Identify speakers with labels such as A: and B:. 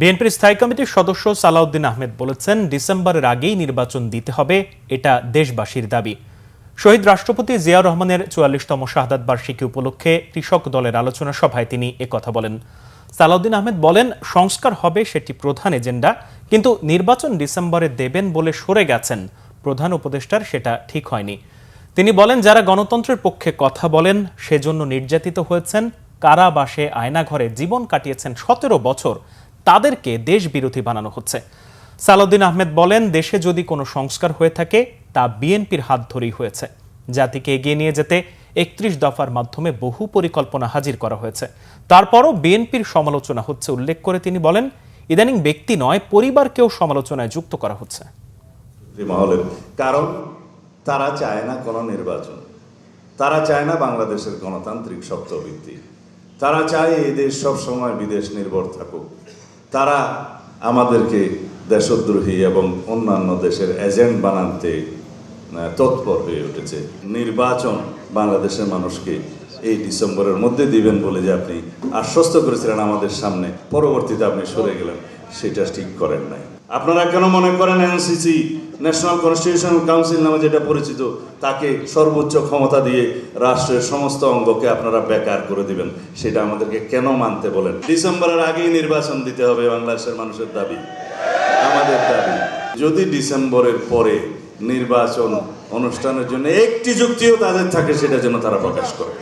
A: বিএনপির স্থায়ী কমিটির সদস্য সালাউদ্দিন আহমেদ বলেছেন, ডিসেম্বরের আগেই নির্বাচন দিতে হবে, এটা দেশবাসীর দাবি। শহীদ রাষ্ট্রপতি জিয়াউর রহমানের ৪৪তম শাহাদাত বার্ষিকী উপলক্ষে কৃষক দলের আলোচনা সভায় তিনি একথা বলেন। সালাউদ্দিন আহমেদ বলেন, সংস্কার হবে সেটি প্রধান এজেন্ডা, কিন্তু নির্বাচন ডিসেম্বরে দেবেন বলে সরে গেছেন প্রধান উপদেষ্টার, সেটা ঠিক হয়নি। তিনি বলেন, যারা গণতন্ত্রের পক্ষে কথা বলেন সেজন্য নির্যাতিত হয়েছেন, কারাবাসে আয়নাঘরে জীবন কাটিয়েছেন ১৭ বছর, তাদেরকে দেশ বিরোধী বানানো হচ্ছে। সালাউদ্দিন আহমেদ বলেন, দেশে যদি কোনো সংস্কার হয়ে থাকে তা বিএনপির হাত ধরেই হয়েছে। জাতিকে এগিয়ে নিয়ে যেতে ৩১ দফার মাধ্যমে বহু পরিকল্পনা হাজির করা হয়েছে, তারপরও বিএনপির সমালোচনা হচ্ছে উল্লেখ করে তিনি বলেন, ইদানিং ব্যক্তি নয়, পরিবারকেও সমালোচনায় যুক্ত করা হচ্ছে।
B: কারণ তারা চায় না কোনো নির্বাচন, তারা চায় না বাংলাদেশের গণতান্ত্রিক সত্ত্ববৃত্তি, তারা চায় এই দেশ সবসময় বিদেশ নির্ভর থাকুক। তারা আমাদেরকে দেশদ্রোহী এবং অন্যান্য দেশের এজেন্ট বানাতে তৎপর হয়ে উঠেছে। নির্বাচন বাংলাদেশের মানুষকে এই ডিসেম্বরের মধ্যে দিবেন বলে যে আপনি আশ্বস্ত করেছিলেন আমাদের সামনে, পরবর্তীতে আপনি সরে গেলেন, সেটা ঠিক করেন নাই। আপনারা কেন মনে করেন এনসিসি, ন্যাশনাল কনস্টিটিউশনাল কাউন্সিল নামে যেটা পরিচিত, তাকে সর্বোচ্চ ক্ষমতা দিয়ে রাষ্ট্রের সমস্ত অঙ্গকে আপনারা বেকার করে দিবেন? সেটা আমাদেরকে কেন মানতে বলেন? ডিসেম্বরের আগেই নির্বাচন দিতে হবে, বাংলাদেশের মানুষের দাবি, আমাদের দাবি। যদি ডিসেম্বরের পরে নির্বাচন অনুষ্ঠানের জন্য একটি যুক্তিও তাদের থাকে, সেটা যেন তারা প্রকাশ করে।